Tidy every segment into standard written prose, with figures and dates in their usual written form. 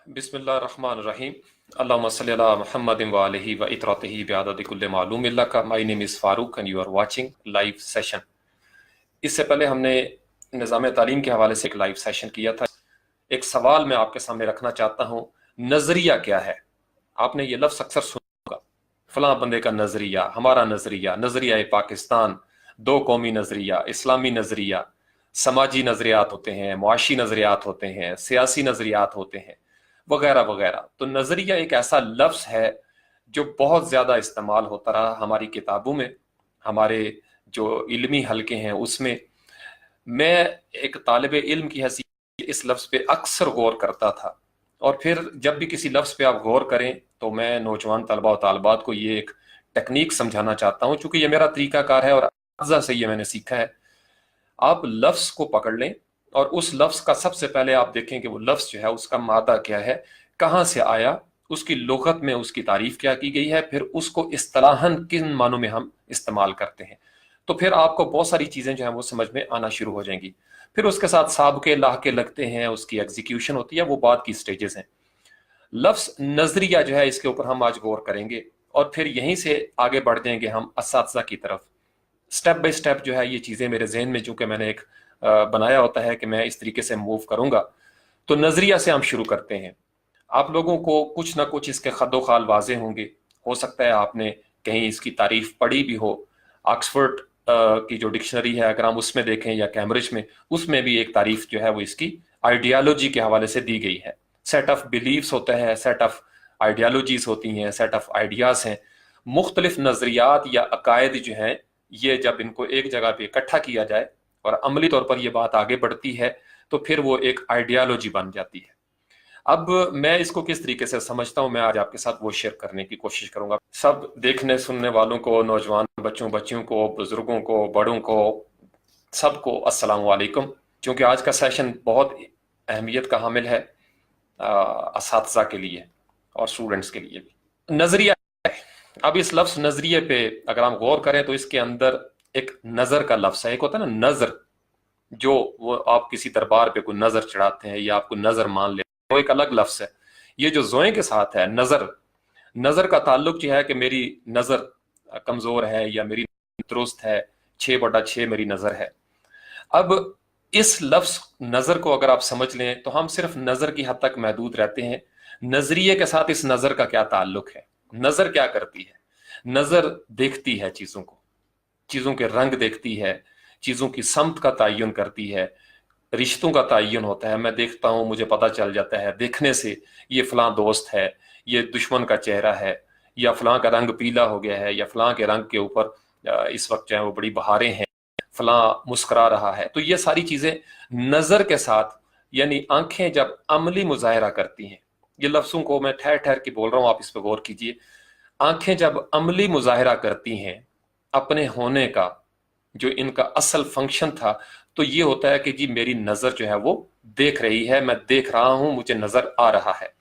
बिस्मिल्लाहिर्रहमानिर्रहीम। अल्लाहुम्मा सल्ली अला मुहम्मदिन व आलिहि व इतरतिहि बिअददि कुल्लि मालूम लका। My name is Farooq and you are watching live session. इससे पहले हमने निज़ाम तालीम के हवाले से एक लाइव सेशन किया था। एक सवाल मैं आपके सामने रखना चाहता हूँ, नज़रिया क्या है? आपने ये लफ्ज़ अक्सर सुना होगा, फलां बंदे का नज़रिया, हमारा नज़रिया, नज़रिया पाकिस्तान, दो कौमी नज़रिया, इस्लामी नज़रिया, समाजी नज़रियात होते हैं, मुआशी नज़रियात होते हैं, सियासी नज़रियात होते हैं, वगैरह वगैरह। तो नज़रिया एक ऐसा लफ्ज़ है जो बहुत ज़्यादा इस्तेमाल होता रहा हमारी किताबों में, हमारे जो इल्मी हलके हैं उसमें। मैं एक तालिब इल्म की हैसियत इस लफ्ज़ पे अक्सर गौर करता था, और फिर जब भी किसी लफ्ज़ पे आप गौर करें तो मैं नौजवान तलबा और तालबात को ये एक टेक्निक समझाना चाहता हूँ, चूँकि ये मेरा तरीक़ाकार है और अज़ा से ये मैंने सीखा है। आप लफ्ज़ को पकड़ लें और उस लफ्ज़ का सबसे पहले आप देखें कि वो लफ्ज़ जो है उसका मादा क्या है, कहाँ से आया, उसकी लुग़त में उसकी तारीफ़ क्या की गई है, फिर उसको इस्तिलाहन किन मानों में हम इस्तेमाल करते हैं। तो फिर आपको बहुत सारी चीज़ें जो हैं वो समझ में आना शुरू हो जाएंगी। फिर उसके साथ साबके लाहके लगते हैं, उसकी एग्जीक्यूशन होती है, वो बाद की स्टेजेस हैं। लफ्ज़ नज़रिया जो है इसके ऊपर हम आज गौर करेंगे और फिर यहीं से आगे बढ़ जाएंगे हम असातिज़ा की तरफ। स्टेप बाय स्टेप जो है ये चीज़ें मेरे जहन में, चूँकि मैंने एक बनाया होता है कि मैं इस तरीके से मूव करूँगा। तो नज़रिया से हम शुरू करते हैं। आप लोगों को कुछ ना कुछ इसके खद्दो खाल वाज़े होंगे। हो सकता है आपने कहीं इसकी तारीफ पढ़ी भी हो। ऑक्सफोर्ड की जो डिक्शनरी है अगर हम उसमें देखें, या कैम्ब्रिज में, उसमें भी एक तारीफ जो है वो इसकी आइडियालॉजी के हवाले से दी गई है। सेट ऑफ बिलीव्स होता है, सेट ऑफ आइडियालॉजीज होती हैं, सेट ऑफ आइडियाज़ हैं। मुख्तलिफ नज़रियात या अकायद जो हैं, ये जब इनको एक जगह पे इकट्ठा किया जाए और अमली तौर पर ये बात आगे बढ़ती है तो फिर वो एक आइडियालॉजी बन जाती है। अब मैं इसको किस तरीके से समझता हूँ, मैं आज आपके साथ वो शेयर करने की कोशिश करूंगा। सब देखने सुनने वालों को, नौजवान बच्चों बच्चियों को, बुजुर्गों को, बड़ों को, सबको अस्सलाम वालेकुम। क्योंकि आज का सेशन बहुत अहमियत का हामिल है असातिज़ा के लिए और स्टूडेंट्स के लिए भी। नज़रिया, अब इस लफ्ज़ नज़रिए पे अगर हम गौर करें तो इसके अंदर एक नज़र का लफ्ज़ है। एक होता है ना नज़र, जो वो आप किसी दरबार पे कोई नज़र चढ़ाते हैं या आपको नज़र मान लेते हैं, वो एक अलग लफ्ज़ है। ये जो ज़ोए के साथ है नज़र, नज़र का ताल्लुक जो है कि मेरी नज़र कमज़ोर है या मेरी दुरुस्त है, 6/6 मेरी नज़र है। अब इस लफ्ज़ नज़र को अगर आप समझ लें तो हम सिर्फ नज़र की हद तक महदूद रहते हैं। नज़रिए के साथ इस नज़र का क्या ताल्लुक है? नज़र क्या करती है? नज़र देखती है चीज़ों को, चीज़ों के रंग देखती है, चीज़ों की समत का तयन करती है, रिश्तों का तयन होता है। मैं देखता हूँ, मुझे पता चल जाता है देखने से, ये फलां दोस्त है, ये दुश्मन का चेहरा है, या फलां का रंग पीला हो गया है, या फलां के रंग के ऊपर इस वक्त जो है वो बड़ी बहारें हैं, फलां मुस्कुरा रहा है। तो ये सारी चीज़ें नज़र के साथ, यानी आंखें जब अमली मुजाहरा करती हैं, ये लफ्ज़ों को मैं ठहर ठहर के बोल रहा हूँ, आप इस पर गौर कीजिए। आंखें जब अमली मुजाहरा करती हैं अपने होने का, जो इनका असल फंक्शन था, तो ये होता है कि जी मेरी नज़र जो है वो देख रही है, मैं देख रहा हूं, मुझे नज़र आ रहा है।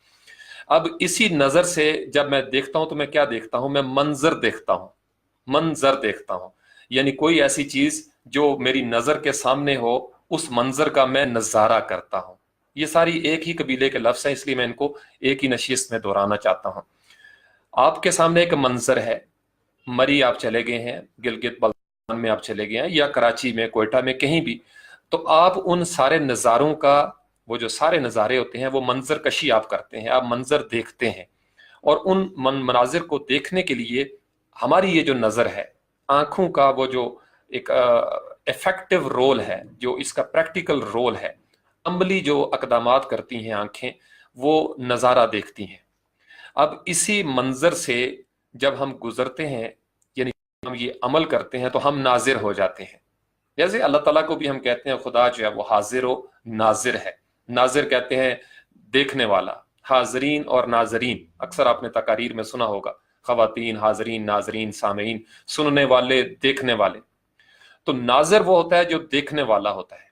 अब इसी नज़र से जब मैं देखता हूं तो मैं क्या देखता हूं? मैं मंजर देखता हूं, मंजर देखता हूं, यानी कोई ऐसी चीज जो मेरी नज़र के सामने हो, उस मंजर का मैं नज़ारा करता हूं। ये सारी एक ही कबीले के लफ्ज़ हैं, इसलिए मैं इनको एक ही नशिस्त में दोहराना चाहता हूं। आपके सामने एक मंजर है, मरी आप चले गए हैं, गिलगित बल्तिस्तान में आप चले गए हैं, या कराची में, कोयटा में, कहीं भी, तो आप उन सारे नज़ारों का, वो जो सारे नज़ारे होते हैं, वो मंजर कशी आप करते हैं, आप मंजर देखते हैं। और उन मनाजिर को देखने के लिए हमारी ये जो नज़र है, आंखों का वो जो एक इफेक्टिव रोल है, जो इसका प्रैक्टिकल रोल है, अमली जो अकदामात करती हैं आंखें, वो नज़ारा देखती हैं। अब इसी मंजर से जब हम गुजरते हैं, यानी हम ये अमल करते हैं, तो हम नाजिर हो जाते हैं। जैसे अल्लाह ताला को भी हम कहते हैं खुदा जो है वो हाजिर व नाजिर है। नाजिर कहते हैं देखने वाला, हाजरीन और नाजरीन, अक्सर आपने तकारीर में सुना होगा, खवातीन, हाजरीन, नाजरीन, सामीन, सुनने वाले, देखने वाले। तो नाजिर वो होता है जो देखने वाला होता है।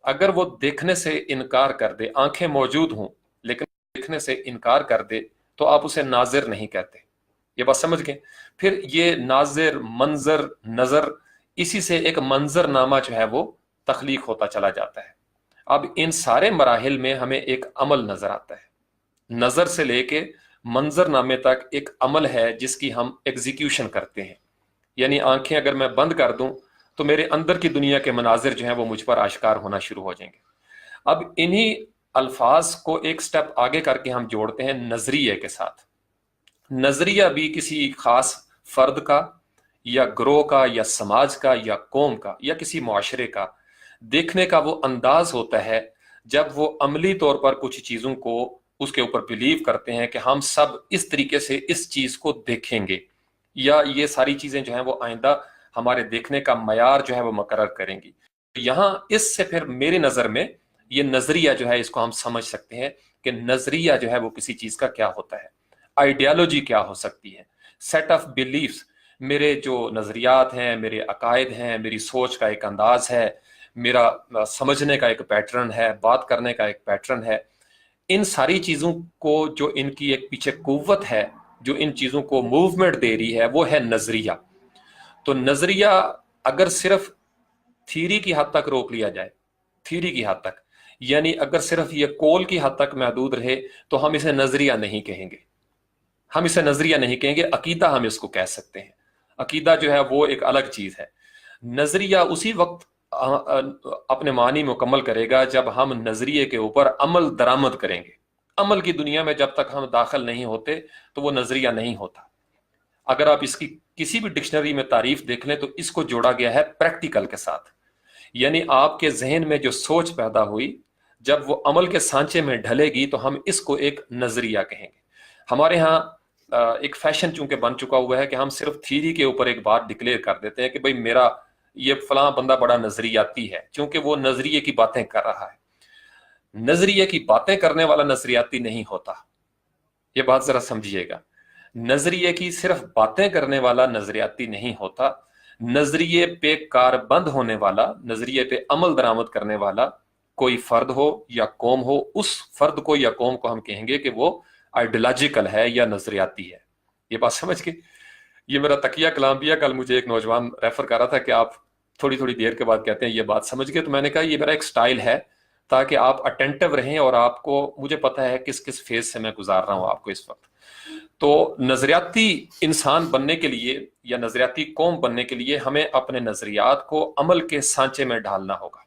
अगर वो देखने से इनकार कर दे, आंखें मौजूद हों लेकिन देखने से इनकार कर दे, तो आप उसे नाजिर नहीं कहते। ये बात समझ गए? फिर ये नाजिर, मंजर, नजर, इसी से एक मंजरनामा जो है वो तख्लीक होता चला जाता है। अब इन सारे मराहिल में हमें एक अमल नजर आता है। नजर से लेके मंजर नामे तक एक अमल है जिसकी हम एग्जीक्यूशन करते हैं। यानी आंखें अगर मैं बंद कर दूं तो मेरे अंदर की दुनिया के मनाजिर जो हैं वो मुझ पर आश्कार होना शुरू हो जाएंगे। अब इन्हीं अल्फाज को एक स्टेप आगे करके हम जोड़ते हैं नजरिए के साथ। नजरिया भी किसी खास फर्द का या ग्रोह का या समाज का या कौम का या किसी मुआशरे का देखने का वो अंदाज होता है जब वो अमली तौर पर कुछ चीजों को उसके ऊपर बिलीव करते हैं कि हम सब इस तरीके से इस चीज को देखेंगे या ये सारी चीजें जो हैं वो आइंदा हमारे देखने का मयार जो है वो मुकर्रर करेंगी। यहाँ इससे फिर मेरी नजर में ये नजरिया जो है इसको हम समझ सकते हैं कि नजरिया जो है वो किसी चीज का क्या होता है, आइडियालॉजी क्या हो सकती है, सेट ऑफ बिलीफ्स, मेरे जो नजरियात हैं, मेरे अकायद हैं, मेरी सोच का एक अंदाज है, मेरा समझने का एक पैटर्न है, बात करने का एक पैटर्न है। इन सारी चीजों को जो इनकी एक पीछे कुव्वत है जो इन चीजों को मूवमेंट दे रही है वो है नजरिया। तो नजरिया अगर सिर्फ थीरी की हद तक रोक लिया जाए, थीरी की हद तक, यानी अगर सिर्फ ये कौल की हद तक महदूद रहे तो हम इसे नजरिया नहीं कहेंगे, हम इसे नजरिया नहीं कहेंगे, अकीदा हम इसको कह सकते हैं। अकीदा जो है वो एक अलग चीज है। नजरिया उसी वक्त अपने मानी मुकम्मल करेगा जब हम नजरिए के ऊपर अमल दरामद करेंगे। अमल की दुनिया में जब तक हम दाखिल नहीं होते तो वो नजरिया नहीं होता। अगर आप इसकी किसी भी डिक्शनरी में तारीफ देख लें तो इसको जोड़ा गया है प्रैक्टिकल के साथ, यानी आपके जहन में जो सोच पैदा हुई जब वो अमल के सांचे में ढलेगी तो हम इसको एक नजरिया कहेंगे। हमारे यहाँ एक फैशन चूंकि बन चुका हुआ है कि हम सिर्फ थीरी के ऊपर एक बात डिक्लेयर कर देते हैं कि भाई मेरा ये फलां बंदा बड़ा नजरियाती है, क्योंकि वो नजरिए की बातें कर रहा है। नजरिए की बातें करने वाला नजरियाती नहीं होता, ये बात जरा समझिएगा। नजरिए की सिर्फ बातें करने वाला नजरियाती नहीं होता, नजरिए पे कारबंद होने वाला, नजरिए पे अमल दरामद करने वाला कोई फर्द हो या कौम हो, उस फर्द को या कौम को हम कहेंगे कि वो आइडियोलॉजिकल है या नजरियाती है। ये बात समझ के, ये मेरा तकिया कलाम भी है। कल मुझे एक नौजवान रेफर कर रहा था कि आप थोड़ी थोड़ी देर के बाद कहते हैं ये बात समझ गए, तो मैंने कहा ये मेरा एक स्टाइल है ताकि आप अटेंटिव रहें और आपको, मुझे पता है किस किस फेज से मैं गुजार रहा हूं आपको इस वक्त। तो नजरियाती इंसान बनने के लिए या नजरियाती कौम बनने के लिए हमें अपने नजरियात को अमल के सांचे में ढालना होगा।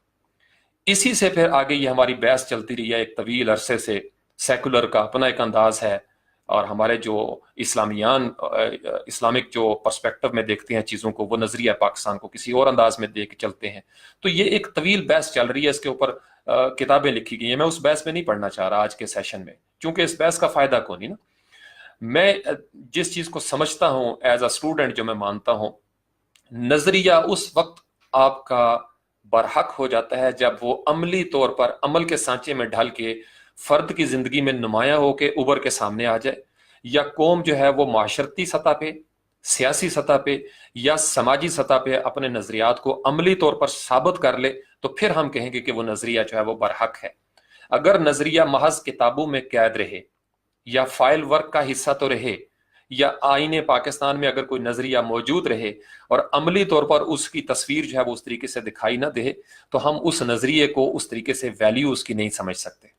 इसी से फिर आगे ये हमारी बहस चलती रही है एक तवील अरसे से। सेकुलर का अपना एक अंदाज है और हमारे जो इस्लामिक जो पर्सपेक्टिव में देखते हैं चीज़ों को, वो नजरिया पाकिस्तान को किसी और अंदाज में देख के चलते हैं। तो ये एक तवील बहस चल रही है, इसके ऊपर किताबें लिखी गई हैं। मैं उस बहस में नहीं पढ़ना चाह रहा आज के सेशन में, क्योंकि इस बहस का फायदा कौन नहीं ना। मैं जिस चीज को समझता हूं एज अ स्टूडेंट, जो मैं मानता हूं, नजरिया उस वक्त आपका बरहक हो जाता है जब वो अमली तौर पर अमल के सांचे में ढल के फर्द की जिंदगी में नुमाया होके उभर के सामने आ जाए, या कौम जो है वो माशरती सतह पे, सियासी सतह पे या समाजी सतह पे अपने नजरियात को अमली तौर पर साबित कर ले, तो फिर हम कहेंगे कि वो नजरिया जो है वो बरहक है। अगर नजरिया महज किताबों में कैद रहे या फाइल वर्क का हिस्सा तो रहे, या आईने पाकिस्तान में अगर कोई नजरिया मौजूद रहे और अमली तौर पर उसकी तस्वीर जो है वो उस तरीके से दिखाई ना दे, तो हम उस नजरिए को उस तरीके से वैल्यू उसकी नहीं समझ सकते।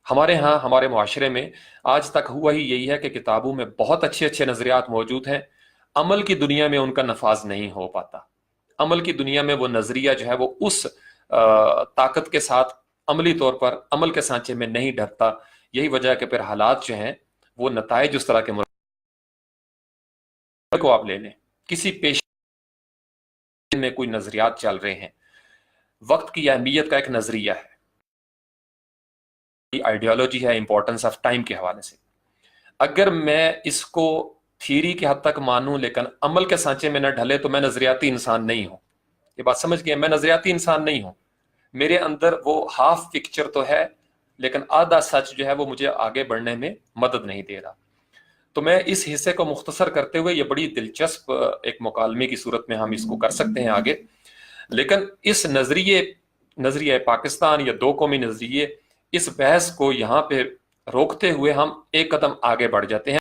हमारे यहाँ, हमारे मुआशरे में आज तक हुआ ही यही है कि किताबों में बहुत अच्छे अच्छे नजरियात मौजूद हैं, अमल की दुनिया में उनका नफाज नहीं हो पाता। अमल की दुनिया में वो नजरिया जो है वो उस ताकत के साथ अमली तौर पर अमल के सांचे में नहीं ढलता। यही वजह है कि फिर हालात जो हैं वो नताइज उस तरह के को आप ले लें, किसी पेशे में कोई नजरियात चल रहे हैं, वक्त की अहमियत का एक नजरिया है, आइडियोलॉजी है इंपॉर्टेंस ऑफ टाइम के हवाले से। अगर मैं इसको थ्योरी की हद तक मानूं लेकिन अमल के सांचे में न ढले तो मैं नजरियाती इंसान नहीं हूं। ये बात समझ गए, मैं नजरियाती इंसान नहीं हूं। मेरे अंदर वो हाफ पिक्चर तो है लेकिन आधा सच जो है वो मुझे आगे बढ़ने में मदद नहीं दे रहा। तो मैं इस हिस्से को मुख्तसर करते हुए, ये बड़ी दिलचस्प एक मुकालमे की सूरत में हम इसको कर सकते हैं आगे, लेकिन इस नजरिए पाकिस्तान या दो कौमी नजरिए, इस बहस को यहाँ पे रोकते हुए हम एक कदम आगे बढ़ जाते हैं।